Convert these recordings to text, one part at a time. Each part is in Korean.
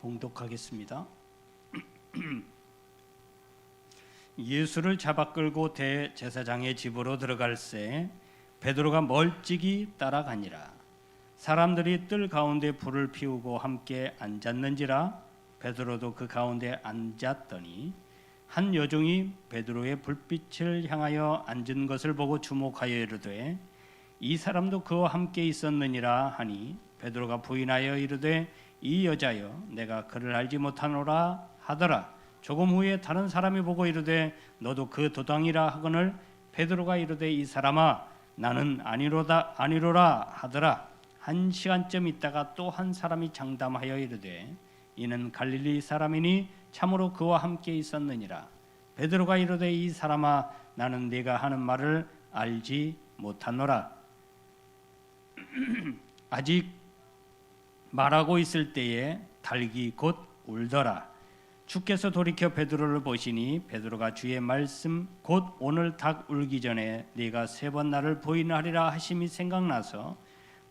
봉독하겠습니다. 예수를 잡아 끌고 대제사장의 집으로 들어갈새 베드로가 멀찍이 따라가니라. 사람들이 뜰 가운데 불을 피우고 함께 앉았는지라. 베드로도 그 가운데 앉았더니 한 여종이 베드로의 불빛을 향하여 앉은 것을 보고 주목하여 이르되 이 사람도 그와 함께 있었느니라 하니, 베드로가 부인하여 이르되 이 여자여, 내가 그를 알지 못하노라 하더라. 조금 후에 다른 사람이 보고 이르되 너도 그 도당이라 하거늘, 베드로가 이르되 이 사람아, 나는 아니로라 하더라. 한 시간쯤 있다가 또 한 사람이 장담하여 이르되 이는 갈릴리 사람이니 참으로 그와 함께 있었느니라. 베드로가 이르되 이 사람아, 나는 네가 하는 말을 알지 못하노라. 아직 말하고 있을 때에 닭이 곧 울더라. 주께서 돌이켜 베드로를 보시니 베드로가 주의 말씀 곧 오늘 닭 울기 전에 네가 3번 나를 부인하리라 하심이 생각나서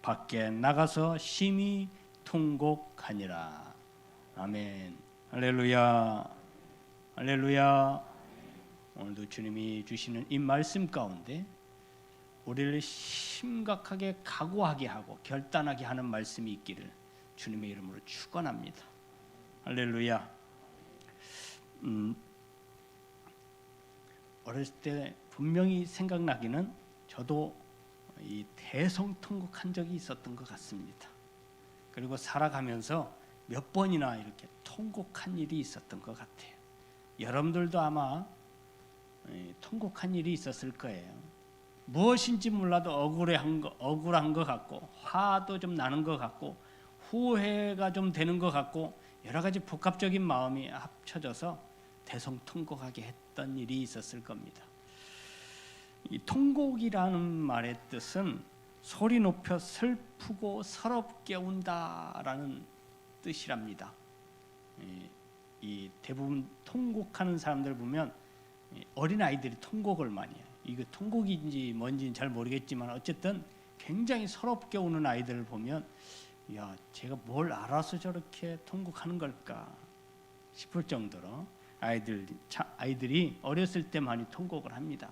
밖에 나가서 심히 통곡하니라. 아멘. 할렐루야. 할렐루야. 오늘도 주님이 주시는 이 말씀 가운데 우리를 심각하게 각오하게 하고 결단하게 하는 말씀이 있기를 주님의 이름으로 축원합니다. 할렐루야. 어렸을 때 분명히 생각나기는 저도 이 대성통곡한 적이 있었던 것 같습니다. 그리고 살아가면서 몇 번이나 이렇게 통곡한 일이 있었던 것 같아요. 여러분들도 아마 통곡한 일이 있었을 거예요. 무엇인지 몰라도 억울한 것 같고, 화도 좀 나는 것 같고, 후회가 좀 되는 것 같고, 여러 가지 복합적인 마음이 합쳐져서 대성통곡하게 했던 일이 있었을 겁니다. 이 통곡이라는 말의 뜻은 소리 높여 슬프고 서럽게 운다라는 뜻이랍니다. 이 대부분 통곡하는 사람들 보면 어린 아이들이 통곡을 많이 해요. 이거 통곡인지 뭔지는 잘 모르겠지만 어쨌든 굉장히 서럽게 우는 아이들을 보면 야, 제가 뭘 알아서 저렇게 통곡하는 걸까 싶을 정도로 아이들이 어렸을 때 많이 통곡을 합니다.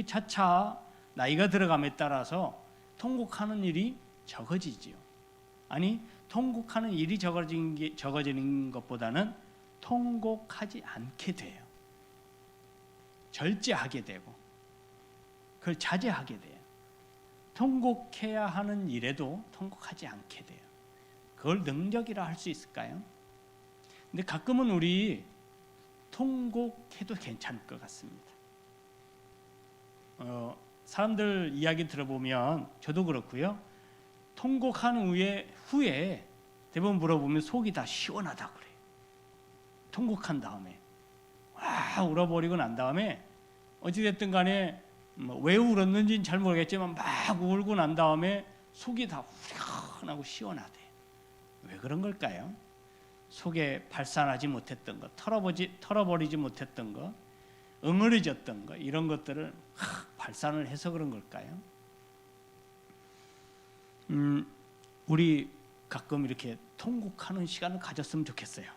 차차 나이가 들어감에 따라서 통곡하는 일이 적어지지요. 아니, 통곡하는 일이 적어지는 것보다는 통곡하지 않게 돼요. 절제하게 되고 그걸 자제하게 돼요. 통곡해야 하는 일에도 통곡하지 않게 돼요. 그걸 능력이라 할 수 있을까요? 근데 가끔은 우리 통곡해도 괜찮을 것 같습니다. 사람들 이야기 들어보면 저도 그렇고요. 통곡한 후에 대부분 물어보면 속이 다 시원하다고 그래요. 통곡한 다음에 와 울어버리고 난 다음에 어찌됐든 간에 왜 울었는지는 잘 모르겠지만 막 울고 난 다음에 속이 다 후련하고 시원하대. 왜 그런 걸까요? 속에 발산하지 못했던 것, 털어버리지 못했던 것, 응어리졌던 것, 이런 것들을 발산을 해서 그런 걸까요? 우리 가끔 이렇게 통곡하는 시간을 가졌으면 좋겠어요.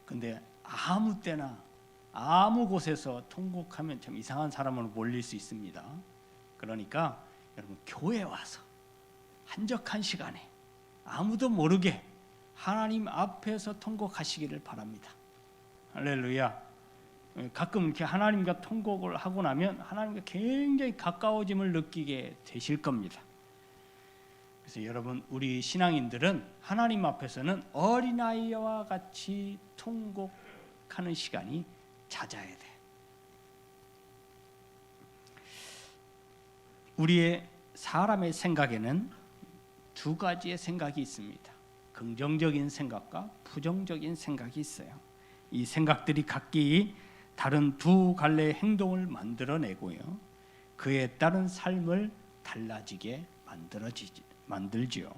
근데 아무 때나 아무 곳에서 통곡하면 참 이상한 사람으로 몰릴 수 있습니다. 그러니까 여러분 교회에 와서 한적한 시간에 아무도 모르게 하나님 앞에서 통곡하시기를 바랍니다. 할렐루야. 가끔 이렇게 하나님과 통곡을 하고 나면 하나님과 굉장히 가까워짐을 느끼게 되실 겁니다. 그래서 여러분, 우리 신앙인들은 하나님 앞에서는 어린아이와 같이 통곡하는 시간이 잦아야 돼. 우리의 사람의 생각에는 두 가지의 생각이 있습니다. 긍정적인 생각과 부정적인 생각이 있어요. 이 생각들이 각기 다른 두 갈래의 행동을 만들어내고요, 그에 따른 삶을 달라지게 만들지요.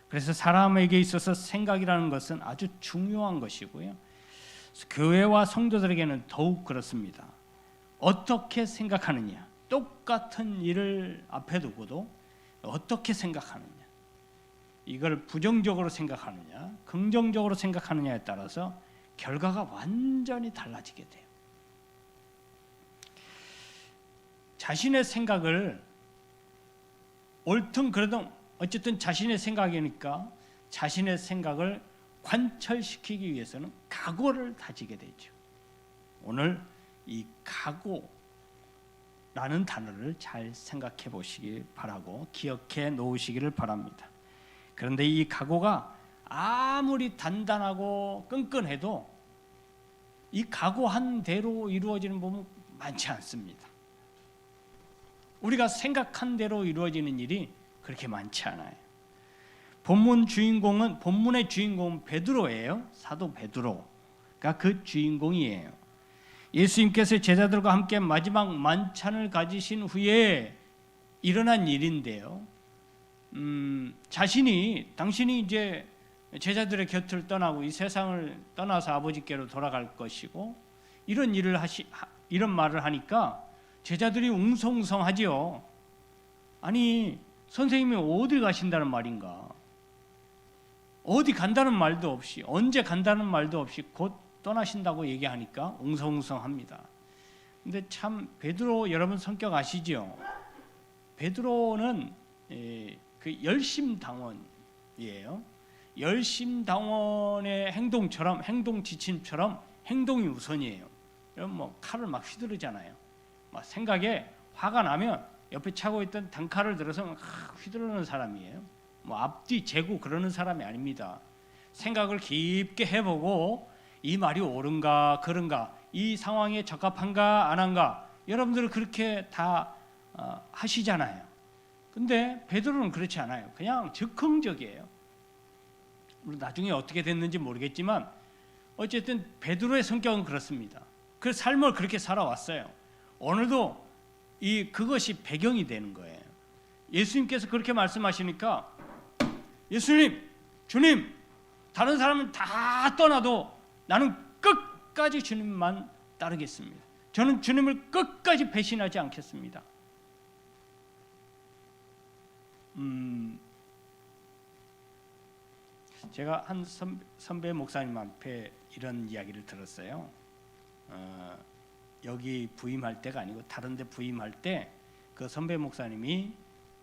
그래서 사람에게 있어서 생각이라는 것은 아주 중요한 것이고요, 교회와 성도들에게는 더욱 그렇습니다. 어떻게 생각하느냐, 똑같은 일을 앞에 두고도 어떻게 생각하느냐, 이걸 부정적으로 생각하느냐 긍정적으로 생각하느냐에 따라서 결과가 완전히 달라지게 돼요. 자신의 생각을 옳든 그러든 어쨌든 자신의 생각이니까 자신의 생각을 관철시키기 위해서는 각오를 다지게 되죠. 오늘 이 각오라는 단어를 잘 생각해 보시기 바라고 기억해 놓으시기를 바랍니다. 그런데 이 각오가 아무리 단단하고 끈끈해도 이 각오한 대로 이루어지는 부분은 많지 않습니다. 우리가 생각한 대로 이루어지는 일이 그렇게 많지 않아요. 본문의 주인공은 베드로예요. 사도 베드로가 그 주인공이에요. 예수님께서 제자들과 함께 마지막 만찬을 가지신 후에 일어난 일인데요. 당신이 이제 제자들의 곁을 떠나고 이 세상을 떠나서 아버지께로 돌아갈 것이고 이런 말을 하니까 제자들이 웅성웅성하지요. 아니 선생님이 어디 가신다는 말인가? 어디 간다는 말도 없이 언제 간다는 말도 없이 곧 떠나신다고 얘기하니까 웅성웅성합니다. 근데 참 베드로 여러분 성격 아시죠? 베드로는 그 열심당원이에요. 열심당원의 행동처럼 행동 지침처럼 행동이 우선이에요. 그럼 뭐 칼을 막 휘두르잖아요. 막 생각에 화가 나면 옆에 차고 있던 단칼을 들어서 막 휘두르는 사람이에요. 뭐 앞뒤 재고 그러는 사람이 아닙니다. 생각을 깊게 해보고 이 말이 옳은가 그른가, 이 상황에 적합한가 안 한가, 여러분들은 그렇게 다 하시잖아요. 근데 베드로는 그렇지 않아요. 그냥 즉흥적이에요. 물론 나중에 어떻게 됐는지 모르겠지만 어쨌든 베드로의 성격은 그렇습니다. 그 삶을 그렇게 살아왔어요. 오늘도 그것이 배경이 되는 거예요. 예수님께서 그렇게 말씀하시니까 예수님, 주님, 다른 사람은 다 떠나도 나는 끝까지 주님만 따르겠습니다. 저는 주님을 끝까지 배신하지 않겠습니다. 제가 한 선배 목사님 앞에 이런 이야기를 들었어요. 여기 부임할 때가 아니고 다른 데 부임할 때 그 선배 목사님이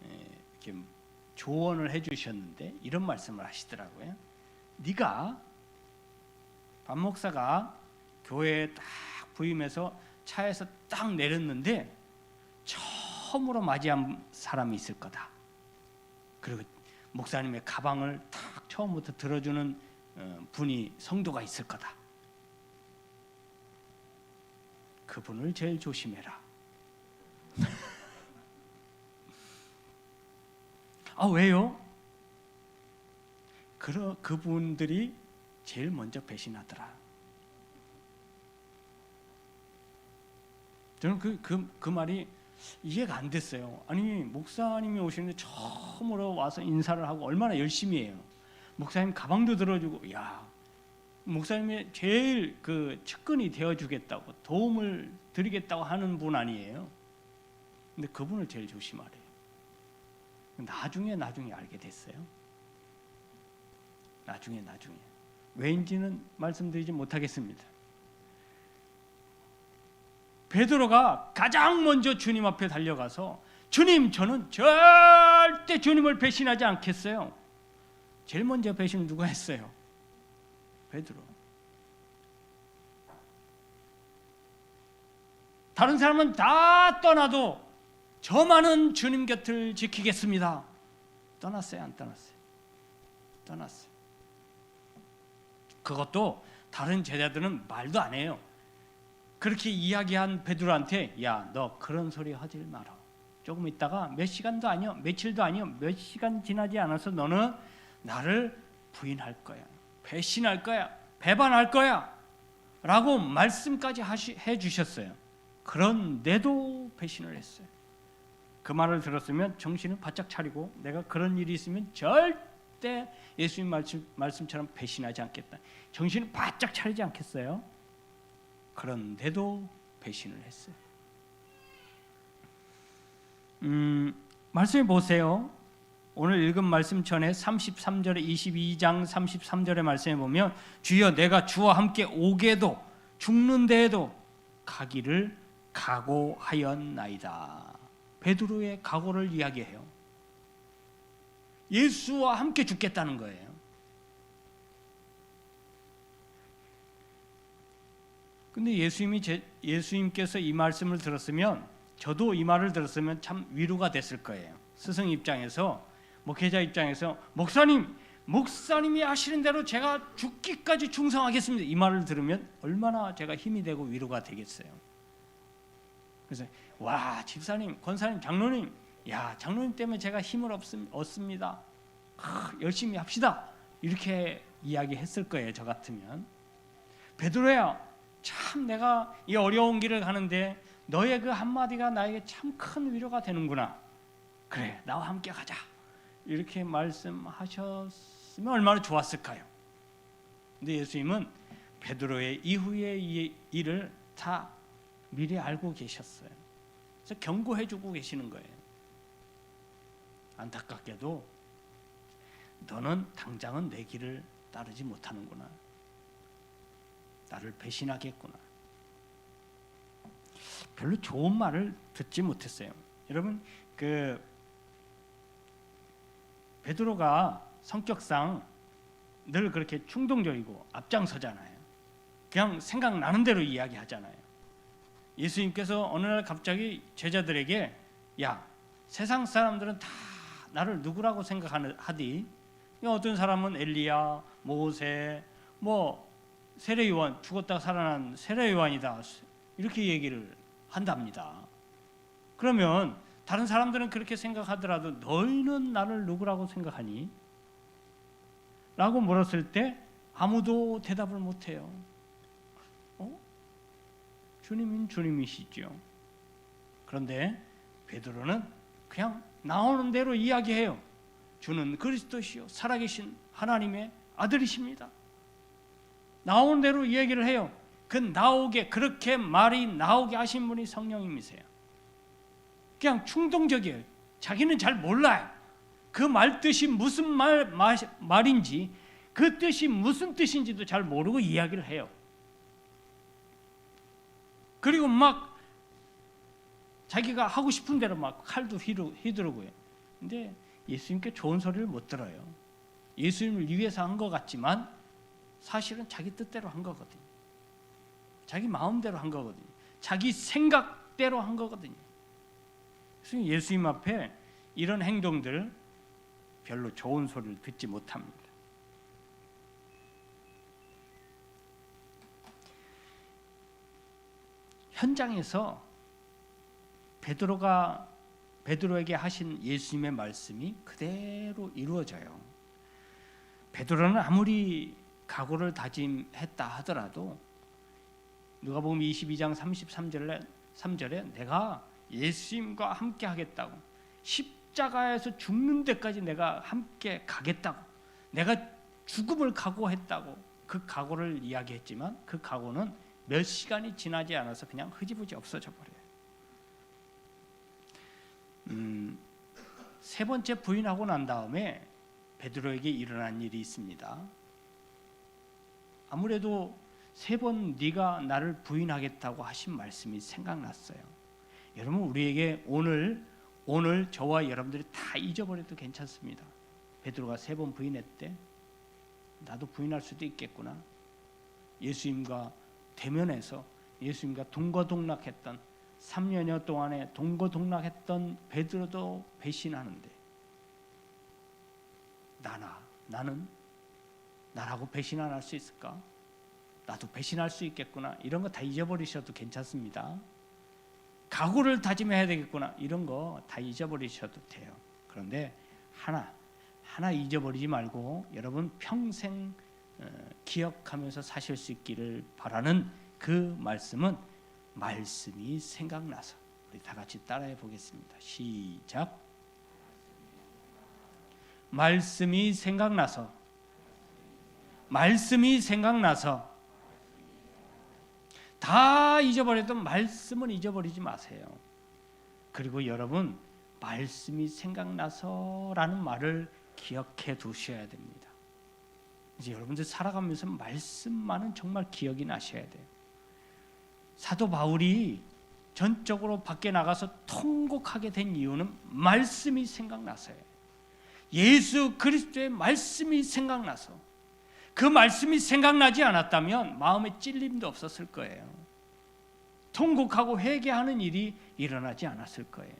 이렇게 조언을 해주셨는데 이런 말씀을 하시더라고요. 네가 반 목사가 교회에 딱 부임해서 차에서 딱 내렸는데 처음으로 맞이한 사람이 있을 거다. 그리고 목사님의 가방을 딱 처음부터 들어주는 분이 성도가 있을 거다. 그분을 제일 조심해라. 아, 왜요? 그분들이 제일 먼저 배신하더라. 저는 그 말이 이해가 안 됐어요. 아니 목사님이 오시는데 처음으로 와서 인사를 하고 얼마나 열심히 해요. 목사님 가방도 들어주고, 야, 목사님이 제일 그 측근이 되어주겠다고 도움을 드리겠다고 하는 분 아니에요. 근데 그분을 제일 조심하래요. 나중에 알게 됐어요. 나중에 왜인지는 말씀드리지 못하겠습니다. 베드로가 가장 먼저 주님 앞에 달려가서 주님, 저는 절대 주님을 배신하지 않겠어요. 제일 먼저 배신을 누가 했어요? 베드로. 다른 사람은 다 떠나도 저만은 주님 곁을 지키겠습니다. 떠났어요, 안 떠났어요? 떠났어요. 그것도 다른 제자들은 말도 안 해요. 그렇게 이야기한 베드로한테, 야, 너 그런 소리 하지 마라. 조금 있다가 몇 시간도 아니요, 며칠도 아니요, 몇 시간 지나지 않아서 너는 나를 부인할 거야, 배신할 거야, 배반할 거야 라고 말씀까지 해주셨어요. 그런데도 배신을 했어요. 그 말을 들었으면 정신을 바짝 차리고 내가 그런 일이 있으면 절대 예수님 말씀처럼 배신하지 않겠다. 정신을 바짝 차리지 않겠어요? 그런데도 배신을 했어요. 말씀해 보세요. 오늘 읽은 말씀 전에 33절에 22장 33절의 말씀에 보면 주여 내가 주와 함께 오게도 죽는 데에도 가기를 각오하였나이다. 베드로의 각오를 이야기해요. 예수와 함께 죽겠다는 거예요. 근데 예수님께서 이 말씀을 들었으면, 저도 이 말을 들었으면 참 위로가 됐을 거예요. 스승 입장에서, 목회자 입장에서 목사님이 하시는 대로 제가 죽기까지 충성하겠습니다. 이 말을 들으면 얼마나 제가 힘이 되고 위로가 되겠어요. 그래서 와, 집사님, 권사님, 장로님, 야, 장로님 때문에 제가 힘을 얻습니다. 열심히 합시다. 이렇게 이야기했을 거예요. 저 같으면. 베드로야, 참 내가 이 어려운 길을 가는데 너의 그 한마디가 나에게 참 큰 위로가 되는구나. 그래, 나와 함께 가자. 이렇게 말씀하셨으면 얼마나 좋았을까요? 근데 예수님은 베드로의 이후의 일을 다 미리 알고 계셨어요. 그래서 경고해주고 계시는 거예요. 안타깝게도 너는 당장은 내 길을 따르지 못하는구나. 나를 배신하겠구나. 별로 좋은 말을 듣지 못했어요. 여러분, 베드로가 성격상 늘 그렇게 충동적이고 앞장서잖아요. 그냥 생각나는 대로 이야기하잖아요. 예수님께서 어느 날 갑자기 제자들에게 야, 세상 사람들은 다 나를 누구라고 생각하디? 어떤 사람은 엘리야, 모세, 세례 요한, 죽었다가 살아난 세례 요한이다. 이렇게 얘기를 한답니다. 그러면 다른 사람들은 그렇게 생각하더라도 너희는 나를 누구라고 생각하니? 라고 물었을 때 아무도 대답을 못해요. 주님은 주님이시죠. 그런데 베드로는 그냥 나오는 대로 이야기해요. 주는 그리스도시요 살아계신 하나님의 아들이십니다. 나오는 대로 이야기를 해요. 그렇게 말이 나오게 하신 분이 성령님이세요. 그냥 충동적이에요. 자기는 잘 몰라요. 그 말 뜻이 무슨 말인지, 그 뜻이 무슨 뜻인지도 잘 모르고 이야기를 해요. 그리고 막 자기가 하고 싶은 대로 막 칼도 휘두르고요. 근데 예수님께 좋은 소리를 못 들어요. 예수님을 위해서 한 것 같지만 사실은 자기 뜻대로 한 거거든요. 자기 마음대로 한 거거든요. 자기 생각대로 한 거거든요. 그래서 예수님 앞에 이런 행동들 별로 좋은 소리를 듣지 못합니다. 현장에서 베드로에게 하신 예수님의 말씀이 그대로 이루어져요. 베드로는 아무리 각오를 다짐했다 하더라도 누가복음 22장 33절에 내가 예수님과 함께 하겠다고, 십자가에서 죽는 데까지 내가 함께 가겠다고, 내가 죽음을 각오했다고 그 각오를 이야기했지만 그 각오는 몇 시간이 지나지 않아서 그냥 흐지부지 없어져 버려요. 세 번째 부인하고 난 다음에 베드로에게 일어난 일이 있습니다. 아무래도 세 번 네가 나를 부인하겠다고 하신 말씀이 생각났어요. 여러분, 우리에게 오늘 저와 여러분들이 다 잊어버려도 괜찮습니다. 베드로가 세 번 부인했대. 나도 부인할 수도 있겠구나. 예수님과 대면해서 예수님과 동거동락했던 3년여 동안에 동거동락했던 베드로도 배신하는데 나는 나라고 배신 안 할 수 있을까? 나도 배신할 수 있겠구나. 이런 거 다 잊어버리셔도 괜찮습니다. 각오를 다짐해야 되겠구나. 이런 거 다 잊어버리셔도 돼요. 그런데 하나 잊어버리지 말고 여러분 평생 기억하면서 사실 수 있기를 바라는 그 말씀이 생각나서, 우리 다 같이 따라해 보겠습니다. 시작. 말씀이 생각나서 다 잊어버렸던 말씀은 잊어버리지 마세요. 그리고 여러분, 말씀이 생각나서라는 말을 기억해 두셔야 됩니다. 이제 여러분들 살아가면서 말씀만은 정말 기억이 나셔야 돼요. 사도 바울이 전적으로 밖에 나가서 통곡하게 된 이유는 말씀이 생각나서예요. 예수 그리스도의 말씀이 생각나서, 그 말씀이 생각나지 않았다면 마음에 찔림도 없었을 거예요. 통곡하고 회개하는 일이 일어나지 않았을 거예요.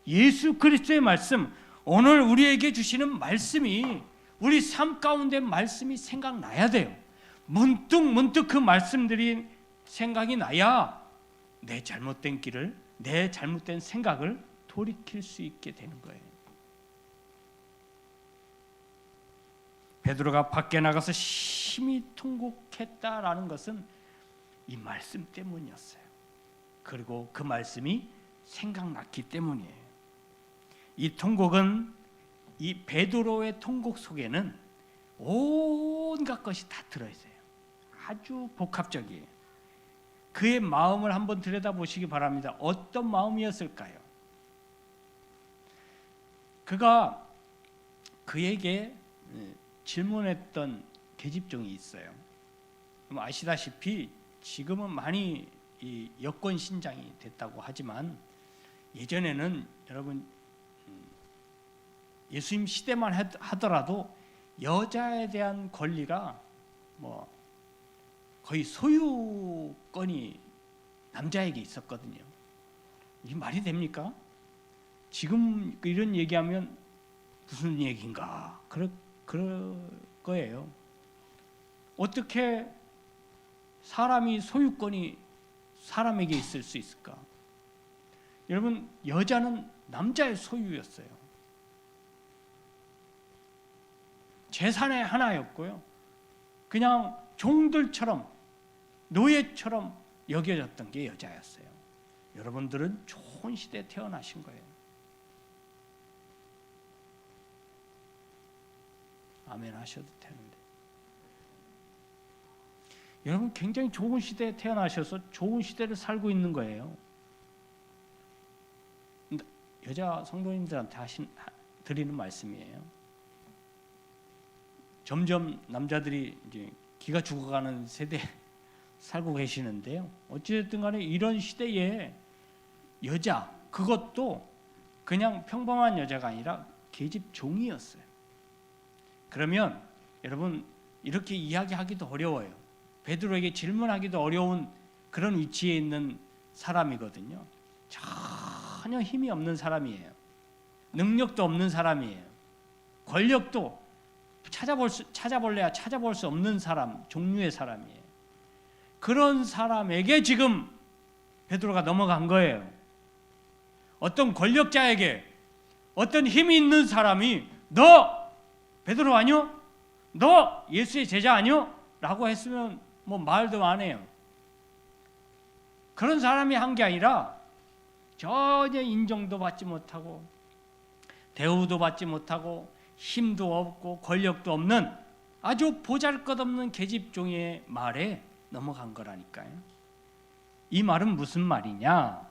예수 그리스도의 말씀, 오늘 우리에게 주시는 말씀이, 우리 삶 가운데 말씀이 생각나야 돼요. 문득 그 말씀들이 생각이 나야 내 잘못된 길을, 내 잘못된 생각을 돌이킬 수 있게 되는 거예요. 베드로가 밖에 나가서 심히 통곡했다라는 것은 이 말씀 때문이었어요. 그리고 그 말씀이 생각났기 때문이에요. 이 통곡은, 이 베드로의 통곡 속에는 온갖 것이 다 들어있어요. 아주 복합적이에요. 그의 마음을 한번 들여다보시기 바랍니다. 어떤 마음이었을까요? 그가 그에게 질문했던 계집종이 있어요. 아시다시피 지금은 많이 여권 신장이 됐다고 하지만 예전에는 여러분 예수님 시대만 하더라도 여자에 대한 권리가 거의 소유권이 남자에게 있었거든요. 이게 말이 됩니까? 지금 이런 얘기하면 무슨 얘기인가? 그럴 거예요. 어떻게 사람이 소유권이 사람에게 있을 수 있을까? 여러분, 여자는 남자의 소유였어요. 재산의 하나였고요. 그냥 종들처럼, 노예처럼 여겨졌던 게 여자였어요. 여러분들은 좋은 시대에 태어나신 거예요. 아멘 하셔도 되는데, 여러분 굉장히 좋은 시대에 태어나셔서 좋은 시대를 살고 있는 거예요. 여자 성도님들한테 드리는 말씀이에요. 점점 남자들이 이제 기가 죽어가는 세대에 살고 계시는데요. 어찌됐든 간에 이런 시대에 여자, 그것도 그냥 평범한 여자가 아니라 계집종이었어요. 그러면 여러분 이렇게 이야기하기도 어려워요. 베드로에게 질문하기도 어려운 그런 위치에 있는 사람이거든요. 전혀 힘이 없는 사람이에요. 능력도 없는 사람이에요. 권력도 찾아볼래야 찾아볼 수 없는 사람, 종류의 사람이에요. 그런 사람에게 지금 베드로가 넘어간 거예요. 어떤 권력자에게, 어떤 힘이 있는 사람이 너 베드로 아니요? 너 예수의 제자 아니요? 라고 했으면 뭐 말도 안 해요. 그런 사람이 한 게 아니라 전혀 인정도 받지 못하고 대우도 받지 못하고 힘도 없고 권력도 없는 아주 보잘것없는 계집종의 말에 넘어간 거라니까요. 이 말은 무슨 말이냐?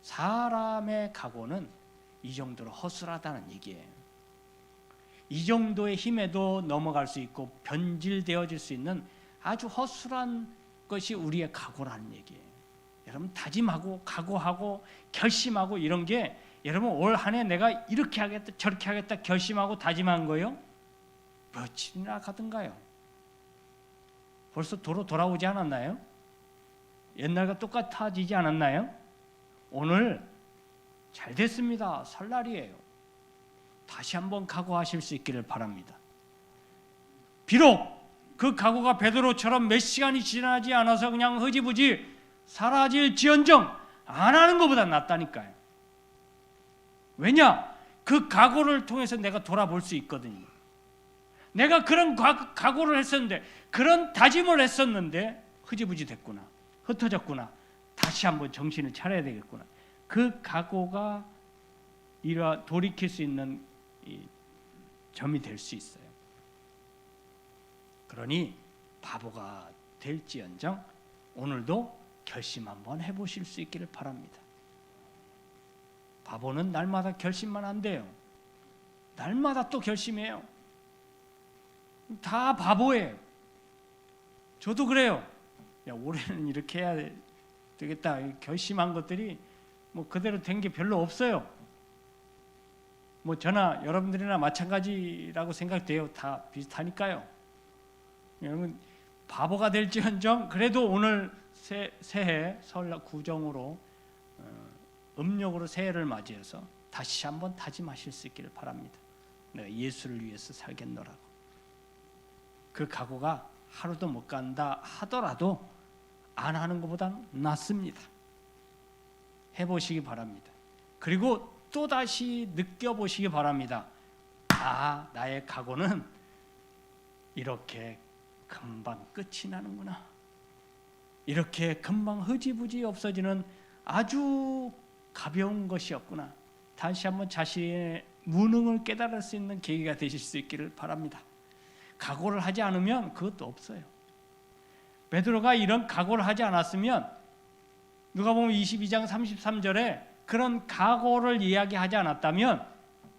사람의 각오는 이 정도로 허술하다는 얘기예요. 이 정도의 힘에도 넘어갈 수 있고 변질되어질 수 있는 아주 허술한 것이 우리의 각오라는 얘기예요. 여러분 다짐하고 각오하고 결심하고 이런 게 여러분 올 한 해 내가 이렇게 하겠다 저렇게 하겠다 결심하고 다짐한 거요? 며칠이나 가든가요? 벌써 도로 돌아오지 않았나요? 옛날과 똑같아지지 않았나요? 오늘 잘 됐습니다. 설날이에요. 다시 한번 각오하실 수 있기를 바랍니다. 비록 그 각오가 베드로처럼 몇 시간이 지나지 않아서 그냥 흐지부지 사라질지언정 안 하는 것보다 낫다니까요. 왜냐? 그 각오를 통해서 내가 돌아볼 수 있거든요. 내가 그런 각오를 했었는데, 그런 다짐을 했었는데 흐지부지 됐구나, 흩어졌구나, 다시 한번 정신을 차려야 되겠구나. 그 각오가 돌이킬 수 있는 점이 될 수 있어요. 그러니 바보가 될지언정 오늘도 결심 한번 해보실 수 있기를 바랍니다. 바보는 날마다 결심만 한대요. 날마다 또 결심해요. 다 바보예요. 저도 그래요. 야, 올해는 이렇게 해야 되겠다. 결심한 것들이 뭐 그대로 된 게 별로 없어요. 뭐 저나 여러분들이나 마찬가지라고 생각돼요. 다 비슷하니까요. 여러분 바보가 될지언정 그래도 오늘 새해 설 구정으로 음력으로 새해를 맞이해서 다시 한번 다짐하실 수 있기를 바랍니다. 내가 예수를 위해서 살겠노라고. 그 각오가 하루도 못 간다 하더라도 안 하는 것보단 낫습니다. 해보시기 바랍니다. 그리고 또다시 느껴보시기 바랍니다. 아, 나의 각오는 이렇게 금방 끝이 나는구나. 이렇게 금방 흐지부지 없어지는 아주 가벼운 것이었구나. 다시 한번 자신의 무능을 깨달을 수 있는 계기가 되실 수 있기를 바랍니다. 각오를 하지 않으면 그것도 없어요. 베드로가 이런 각오를 하지 않았으면 누가복음 22장 33절에 그런 각오를 이야기하지 않았다면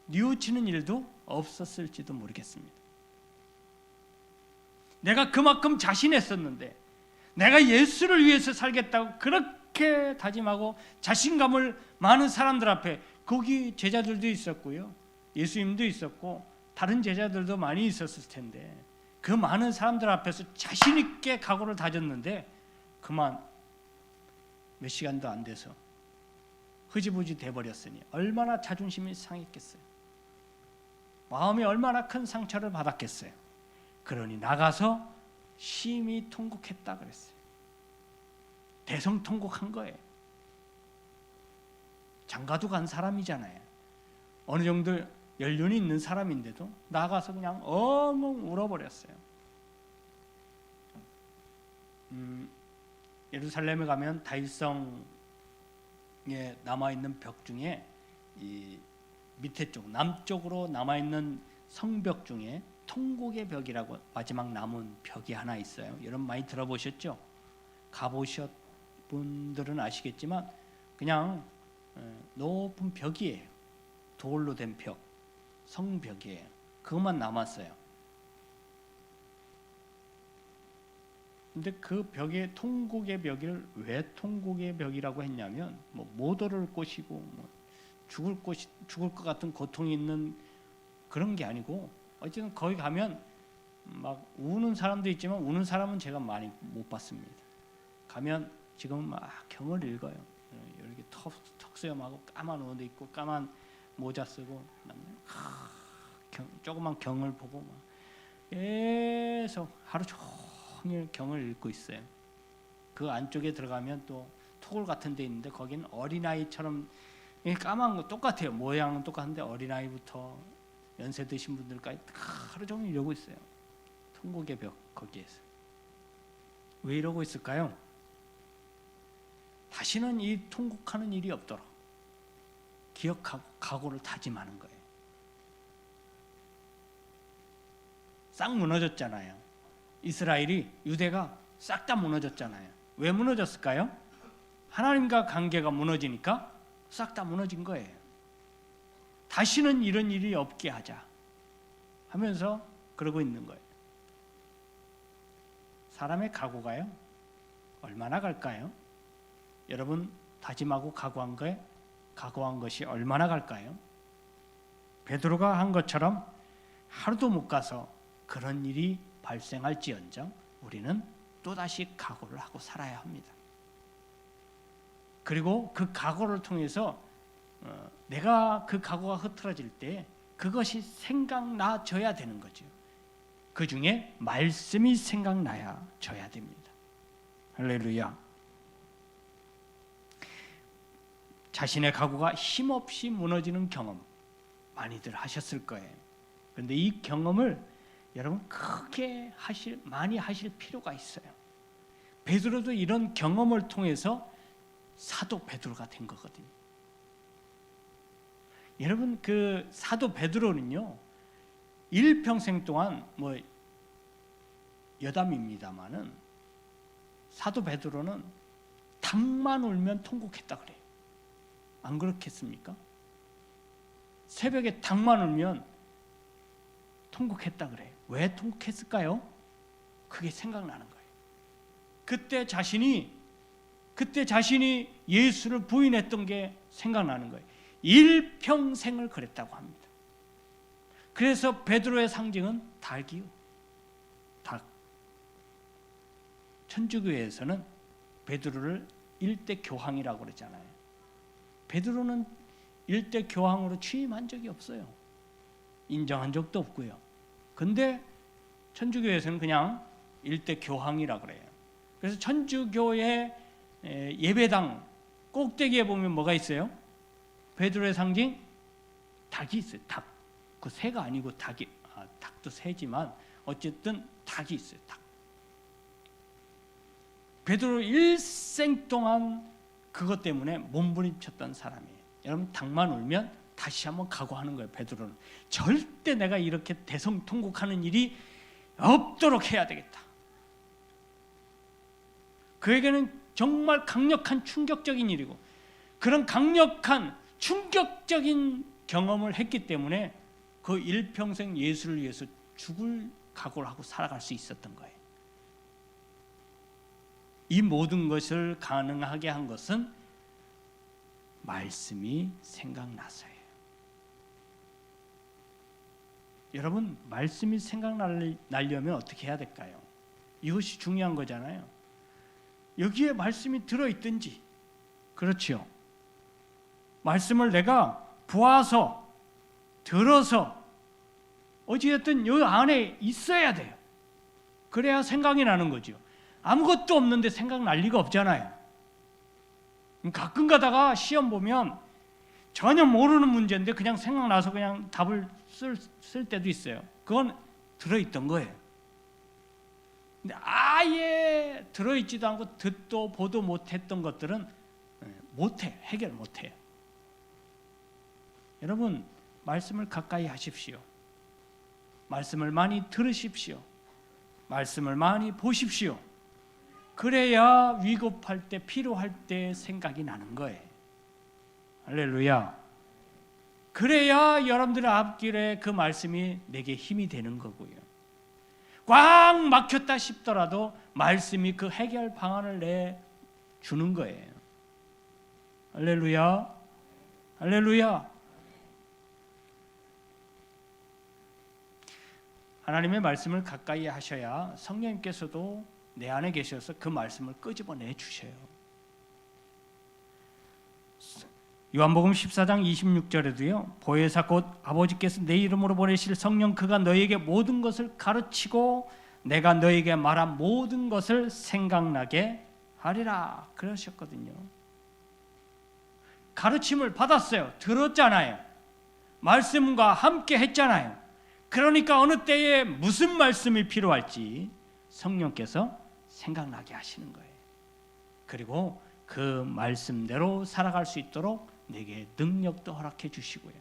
뉘우치는 일도 없었을지도 모르겠습니다. 내가 그만큼 자신했었는데 내가 예수를 위해서 살겠다고 그렇게 다짐하고 자신감을 많은 사람들 앞에, 거기 제자들도 있었고요, 예수님도 있었고 다른 제자들도 많이 있었을 텐데 그 많은 사람들 앞에서 자신 있게 각오를 다졌는데 그만 몇 시간도 안 돼서 흐지부지 돼버렸으니 얼마나 자존심이 상했겠어요. 마음이 얼마나 큰 상처를 받았겠어요. 그러니 나가서 심히 통곡했다 그랬어요. 대성통곡한 거예요. 장가도 간 사람이잖아요. 어느 정도 연륜이 있는 사람인데도 나가서 그냥 엉엉 울어버렸어요. 예루살렘에 가면 다윗성에 남아있는 벽 중에 이 밑에 쪽 남쪽으로 남아있는 성벽 중에 통곡의 벽이라고 마지막 남은 벽이 하나 있어요. 여러분 많이 들어보셨죠? 가보셨 분들은 아시겠지만 그냥 높은 벽이에요. 돌로 된 벽, 성벽이에요. 그것만 남았어요. 근데 그 벽에 통곡의 벽을 왜 통곡의 벽이라고 했냐면 뭐 모도를 꼬시고 뭐 죽을 것 같은 고통이 있는 그런 게 아니고, 어쨌든 거기 가면 막 우는 사람도 있지만 우는 사람은 제가 많이 못 봤습니다. 가면 지금 막 경을 읽어요. 이렇게 턱수염하고 까만 옷도 입고 까만 모자 쓰고 조그만 경을 보고 막 계속 하루 종일 경을 읽고 있어요. 그 안쪽에 들어가면 또 토굴 같은 데 있는데 거기는 어린아이처럼 까만 거 똑같아요. 모양은 똑같은데 어린아이부터 연세 드신 분들까지 하루 종일 이러고 있어요. 통곡의 벽 거기에서. 왜 이러고 있을까요? 다시는 이 통곡하는 일이 없도록 기억하고 각오를 다짐하는 거예요. 싹 무너졌잖아요. 이스라엘이, 유대가 싹 다 무너졌잖아요. 왜 무너졌을까요? 하나님과 관계가 무너지니까 싹 다 무너진 거예요. 다시는 이런 일이 없게 하자 하면서 그러고 있는 거예요. 사람의 각오가요, 얼마나 갈까요? 여러분 다짐하고 각오한 것이 얼마나 갈까요? 베드로가 한 것처럼 하루도 못 가서 그런 일이 발생할지언정 우리는 또다시 각오를 하고 살아야 합니다. 그리고 그 각오를 통해서 내가 그 각오가 흐트러질 때 그것이 생각나져야 되는 거죠. 그 중에 말씀이 생각나야 져야 됩니다. 할렐루야. 자신의 각오가 힘없이 무너지는 경험 많이들 하셨을 거예요. 그런데 이 경험을 여러분 크게 많이 하실 필요가 있어요. 베드로도 이런 경험을 통해서 사도 베드로가 된 거거든요. 여러분 그 사도 베드로는요, 일평생 동안 뭐 여담입니다마는 사도 베드로는 닭만 울면 통곡했다 그래요. 안 그렇겠습니까? 새벽에 닭만 울면 통곡했다 그래요. 왜 통곡했을까요? 그게 생각나는 거예요. 그때 자신이 예수를 부인했던 게 생각나는 거예요. 일평생을 그랬다고 합니다. 그래서 베드로의 상징은 닭이요. 닭. 천주교에서는 베드로를 일대 교황이라고 그러잖아요. 베드로는 일대 교황으로 취임한 적이 없어요. 인정한 적도 없고요. 근데 천주교에서는 그냥 일대 교황이라고 그래요. 그래서 천주교의 예배당 꼭대기에 보면 뭐가 있어요? 베드로의 상징 닭이 있어요. 닭. 그 새가 아니고 닭이, 닭도 새지만 어쨌든 닭이 있어요. 닭. 베드로 일생 동안 그것 때문에 몸부림쳤던 사람이에요. 여러분, 닭만 울면 다시 한번 각오하는 거예요. 베드로는 절대 내가 이렇게 대성통곡하는 일이 없도록 해야 되겠다. 그에게는 정말 강력한 충격적인 일이고, 그런 강력한 충격적인 경험을 했기 때문에 그 일평생 예수를 위해서 죽을 각오를 하고 살아갈 수 있었던 거예요. 이 모든 것을 가능하게 한 것은 말씀이 생각나서예요. 여러분, 말씀이 생각나려면 어떻게 해야 될까요? 이것이 중요한 거잖아요. 여기에 말씀이 들어있든지, 그렇지요. 말씀을 내가 보아서 들어서 어찌됐든 이 안에 있어야 돼요. 그래야 생각이 나는 거죠. 아무것도 없는데 생각날 리가 없잖아요. 가끔 가다가 시험 보면 전혀 모르는 문제인데 그냥 생각나서 그냥 답을 쓸 때도 있어요. 그건 들어있던 거예요. 근데 아예 들어있지도 않고 듣도 보도 못했던 것들은 해결 못해요. 여러분, 말씀을 가까이 하십시오. 말씀을 많이 들으십시오. 말씀을 많이 보십시오. 그래야 위급할 때, 필요할 때 생각이 나는 거예요. 할렐루야. 그래야 여러분들의 앞길에 그 말씀이 내게 힘이 되는 거고요. 꽉 막혔다 싶더라도 말씀이 그 해결 방안을 내주는 거예요. 할렐루야. 할렐루야. 하나님의 말씀을 가까이 하셔야 성령님께서도 내 안에 계셔서 그 말씀을 끄집어내 주셔요. 요한복음 14장 26절에도요. 보혜사 곧 아버지께서 내 이름으로 보내실 성령 그가 너희에게 모든 것을 가르치고 내가 너희에게 말한 모든 것을 생각나게 하리라 그러셨거든요. 가르침을 받았어요. 들었잖아요. 말씀과 함께 했잖아요. 그러니까 어느 때에 무슨 말씀이 필요할지 성령께서 생각나게 하시는 거예요. 그리고 그 말씀대로 살아갈 수 있도록 내게 능력도 허락해 주시고요.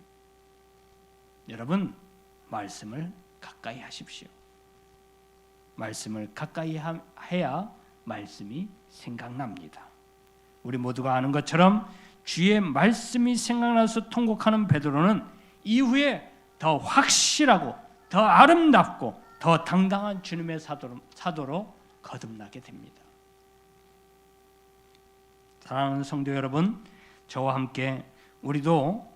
여러분, 말씀을 가까이 하십시오. 말씀을 가까이 해야 말씀이 생각납니다. 우리 모두가 아는 것처럼 주의 말씀이 생각나서 통곡하는 베드로는 이후에 더 확실하고 더 아름답고 더 당당한 주님의 사도로 거듭나게 됩니다. 사랑하는 성도 여러분, 저와 함께 우리도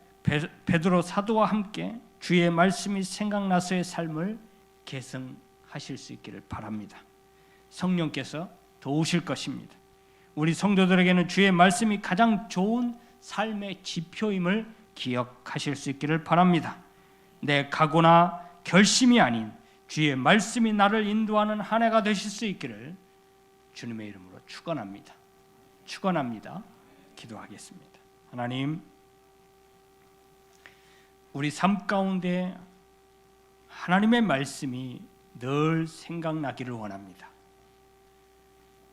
베드로 사도와 함께 주의 말씀이 생각나서의 삶을 계승하실 수 있기를 바랍니다. 성령께서 도우실 것입니다. 우리 성도들에게는 주의 말씀이 가장 좋은 삶의 지표임을 기억하실 수 있기를 바랍니다. 내 각오나 결심이 아닌 주의 말씀이 나를 인도하는 한 해가 되실 수 있기를 주님의 이름으로 축원합니다. 기도하겠습니다. 하나님, 우리 삶 가운데 하나님의 말씀이 늘 생각나기를 원합니다.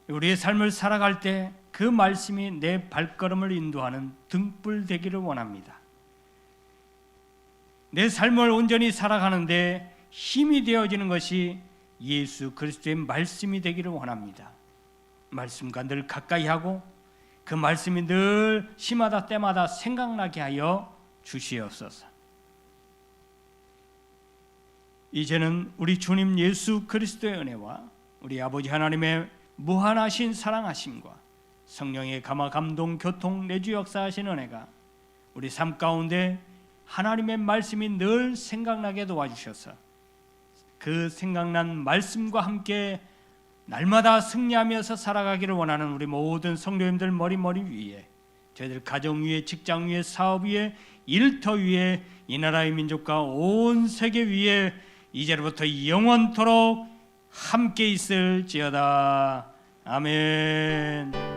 우리의 삶을 살아갈 때 그 말씀이 내 발걸음을 인도하는 등불 되기를 원합니다. 내 삶을 온전히 살아가는데 힘이 되어지는 것이 예수 그리스도의 말씀이 되기를 원합니다. 말씀과 늘 가까이 하고 그 말씀이 늘 시마다 때마다 생각나게 하여 주시옵소서. 이제는 우리 주님 예수 그리스도의 은혜와 우리 아버지 하나님의 무한하신 사랑하심과 성령의 감화 감동 교통 내주 역사하신 은혜가 우리 삶 가운데 하나님의 말씀이 늘 생각나게 도와주셔서 그 생각난 말씀과 함께 날마다 승리하면서 살아가기를 원하는 우리 모든 성도님들 머리 위에, 저희들 가정 위에, 직장 위에, 사업 위에, 일터 위에, 이 나라의 민족과 온 세계 위에 이제로부터 영원토록 함께 있을지어다. 아멘.